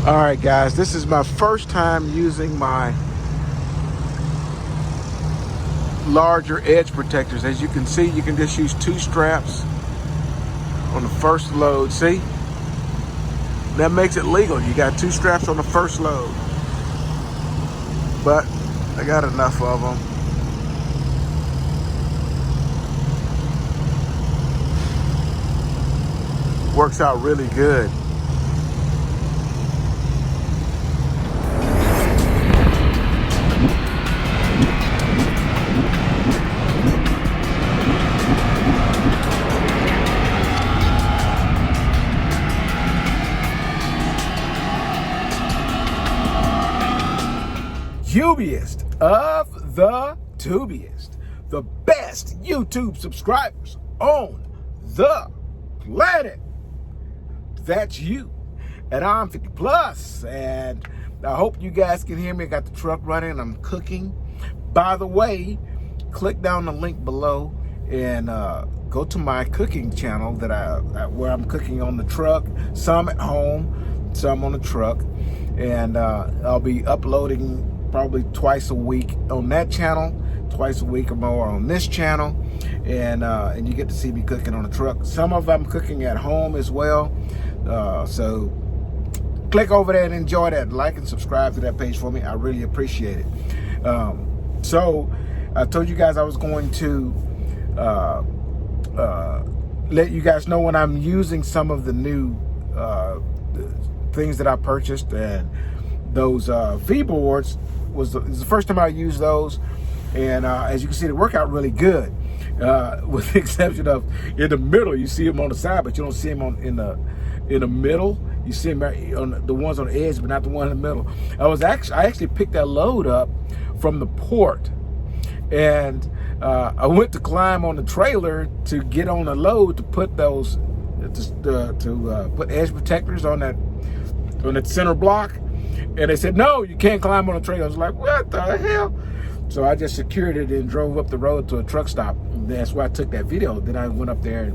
All right, guys, this is my first time using my larger edge protectors. As you can see, you can just use 2 straps on the first load. See? That makes it legal. You got 2 straps on the first load. But I got enough of them. Works out really good. Tubiest of the tubiest, the best YouTube subscribers on the planet. That's you. And I'm 50 plus, and I hope you guys can hear me. I got the truck running, I'm cooking. By the way, click down the link below and go to my cooking channel where I'm cooking on the truck, some at home, some on the truck. And I'll be uploading probably twice a week on that channel, twice a week or more on this channel, and you get to see me cooking on the truck. Some of them I'm cooking at home as well, so click over there and enjoy that. Like and subscribe to that page for me. I really appreciate it. So I told you guys I was going to let you guys know when I'm using some of the new things that I purchased, and those V boards was the first time I used those, and as you can see, they work out really good, with the exception of in the middle. You see them on the side, but you don't see them in the middle. You see them on the ones on the edge, but not the one in the middle. I actually picked that load up from the port, and I went to climb on the trailer to get on the load to put those to put edge protectors on that center block. And they said, no, you can't climb on a trailer. I was like, what the hell? So I just secured it and drove up the road to a truck stop. And that's why I took that video. Then I went up there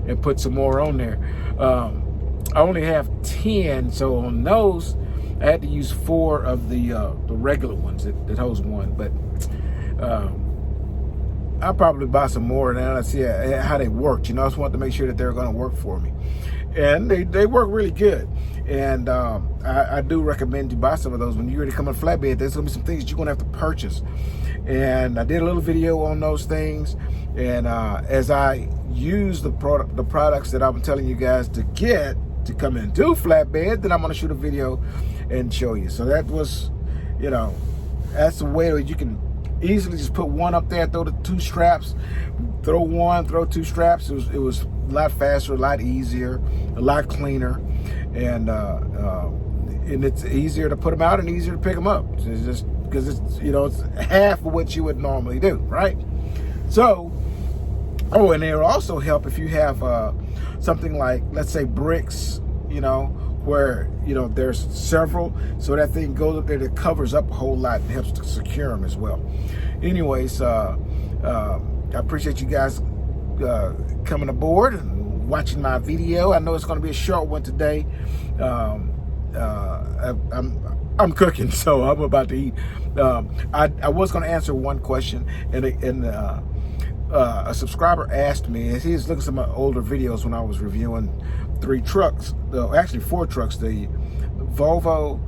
and put some more on there. I only have 10, so on those, I had to use 4 of the regular ones that holds one. But I'll probably buy some more and I see how they worked. You know, I just wanted to make sure that they're going to work for me. And they work really good. And I do recommend you buy some of those. When you're ready to come on flatbed, there's going to be some things you're going to have to purchase. And I did a little video on those things. And as I use the products that I'm telling you guys to get to come and do flatbed, then I'm going to shoot a video and show you. So that was, you know, that's the way that you can easily just put one up there, throw the 2 straps, throw 1, throw 2 straps. It was a lot faster, a lot easier, a lot cleaner, and it's easier to put them out and easier to pick them up. It's just because it's, you know, it's half of what you would normally do, right? So, oh, and it'll also help if you have something like, let's say, bricks, you know, where, you know, there's several, so that thing goes up there that covers up a whole lot and helps to secure them as well. Anyways, I appreciate you guys coming aboard and watching my video. I know it's going to be a short one today. I'm cooking, so I'm about to eat. I was going to answer one question, and a subscriber asked me, as he was looking at some of my older videos when I was reviewing 3 trucks, actually 4 trucks, the Volvo,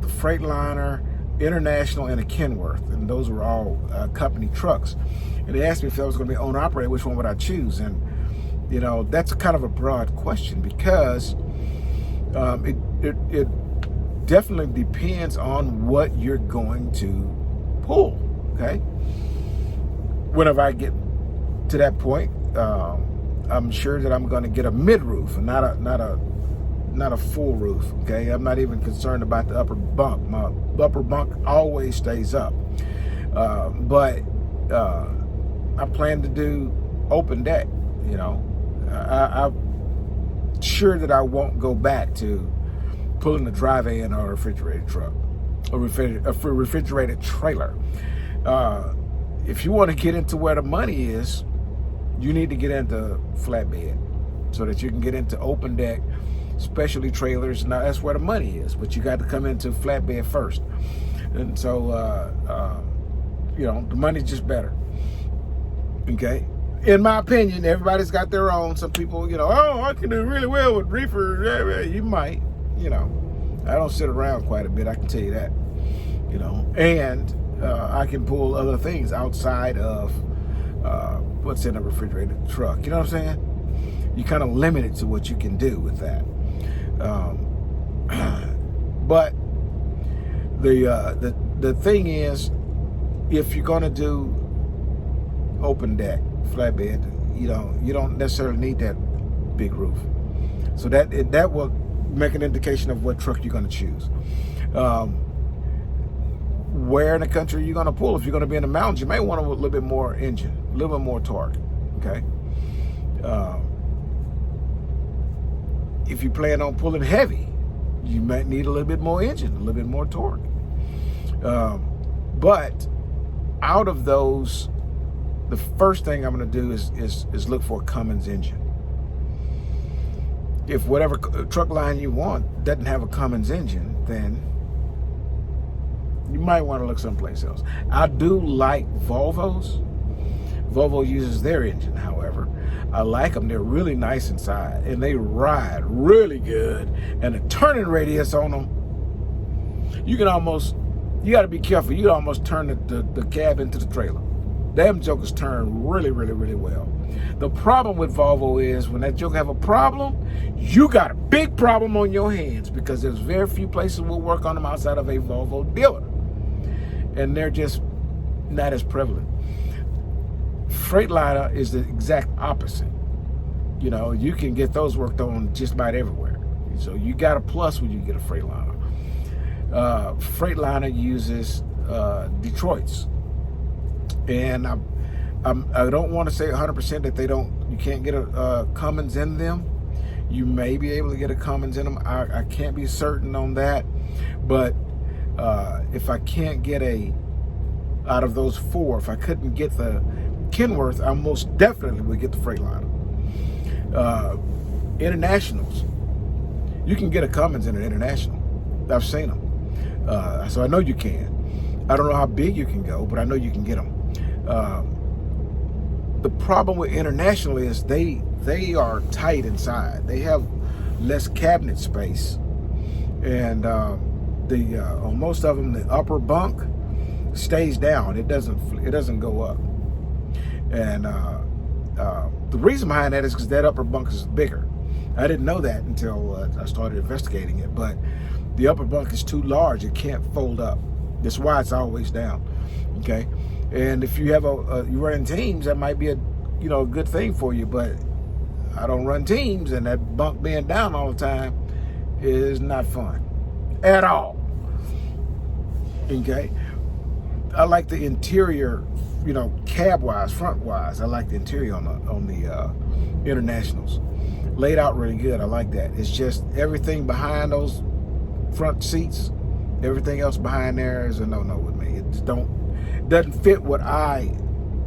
the Freightliner, International, and a Kenworth, and those were all company trucks. And they asked me if I was going to be owner-operator, which one would I choose? And, you know, that's kind of a broad question, because it definitely depends on what you're going to pull, okay? Whenever I get to that point, I'm sure that I'm going to get a mid-roof and not a full roof, okay? I'm not even concerned about the upper bunk. My upper bunk always stays up. But I plan to do open deck, you know. I'm sure that I won't go back to pulling a drive in or a refrigerated truck, a refrigerated trailer. If you want to get into where the money is, you need to get into flatbed so that you can get into open deck specialty trailers. Now that's where the money is, but you got to come into flatbed first. And so, you know, the money's just better. Okay. In my opinion, everybody's got their own. Some people, you know, oh, I can do really well with reefer. You might, you know. I don't sit around quite a bit, I can tell you that. You know, and I can pull other things outside of what's in a refrigerated truck. You know what I'm saying? You kind of limited to what you can do with that. But the thing is, if you're going to do open deck flatbed, you don't necessarily need that big roof. So that will make an indication of what truck you're going to choose. Where in the country you're going to pull. If you're going to be in the mountains, you may want a little bit more engine, a little bit more torque. Okay. If you plan on pulling heavy, you might need a little bit more engine, a little bit more torque. But out of those, the first thing I'm going to do is look for a Cummins engine. If whatever truck line you want doesn't have a Cummins engine, then you might want to look someplace else. I do like Volvos. Volvo uses their engine, however. I like them. They're really nice inside, and they ride really good. And the turning radius on them, you got to be careful. You can almost turn the cab into the trailer. Them jokers turn really, really, really well. The problem with Volvo is when that joker have a problem, you got a big problem on your hands, because there's very few places will work on them outside of a Volvo dealer. And they're just not as prevalent. Freightliner is the exact opposite. You know, you can get those worked on just about everywhere. So you got a plus when you get a Freightliner. Freightliner uses Detroit's. And I don't want to say 100% that you can't get a Cummins in them. You may be able to get a Cummins in them. I can't be certain on that. But if I can't get out of those four, if I couldn't get the Kenworth, I most definitely would get the Freightliner. Internationals, you can get a Cummins in an International. I've seen them. So I know you can. I don't know how big you can go, but I know you can get them. The problem with International is they are tight inside. They have less cabinet space, and on most of them, the upper bunk stays down. It doesn't go up. And the reason behind that is because that upper bunk is bigger. I didn't know that until I started investigating it, but the upper bunk is too large. It can't fold up. That's why it's always down. Okay. And if you have you run teams, that might be a good thing for you. But I don't run teams, and that bunk being down all the time is not fun at all. Okay. I like the interior, cab-wise, front-wise. I like the interior on the Internationals. Laid out really good. I like that. It's just everything behind those front seats, everything else behind there is a no-no with me. It doesn't fit what I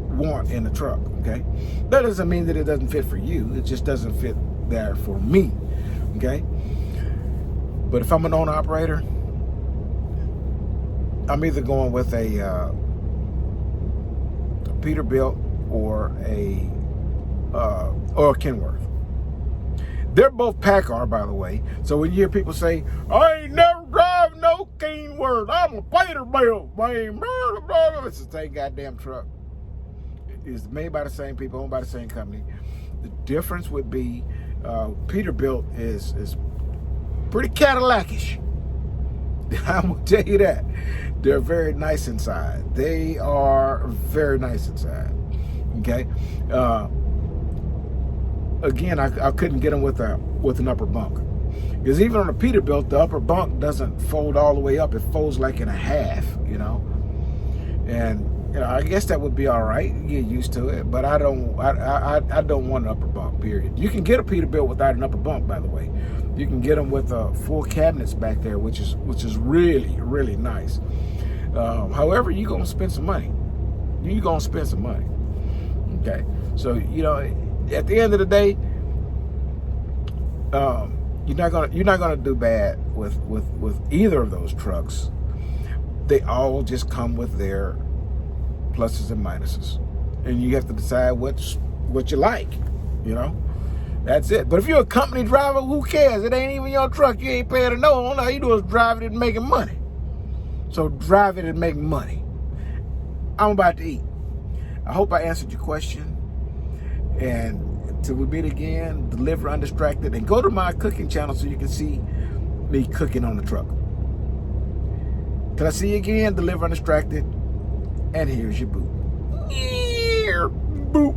want in the truck. Okay, that doesn't mean that it doesn't fit for you. It just doesn't fit there for me. Okay, but if I'm an owner operator, I'm either going with a Peterbilt or a Kenworth. They're both PACCAR, by the way. So when you hear people say, I ain't never drive no Kenworth, I'm a Peterbilt, man. It's the same goddamn truck. It's made by the same people, owned by the same company. The difference would be Peterbilt is pretty Cadillac-ish. I will tell you that. They're very nice inside. They are very nice inside. Okay. Again, I couldn't get them with an upper bunk, because even on a Peterbilt, the upper bunk doesn't fold all the way up. It folds like in a half, and I guess that would be all right. You get used to it, but I don't want an upper bunk. Period. You can get a Peterbilt without an upper bunk, by the way. You can get them with full cabinets back there, which is really, really nice. However, you're gonna spend some money. You're gonna spend some money. Okay, so at the end of the day, you're not gonna do bad with either of those trucks. They all just come with their pluses and minuses, and you have to decide what you like. That's it. But if you're a company driver, who cares? It ain't even your truck. You ain't paying a note. All you do is drive it and making money. So drive it and make money. I'm about to eat. I hope I answered your question. And until we meet again, deliver undistracted, and go to my cooking channel so you can see me cooking on the truck. Till I see you again, deliver undistracted, and here's your boo. Boop.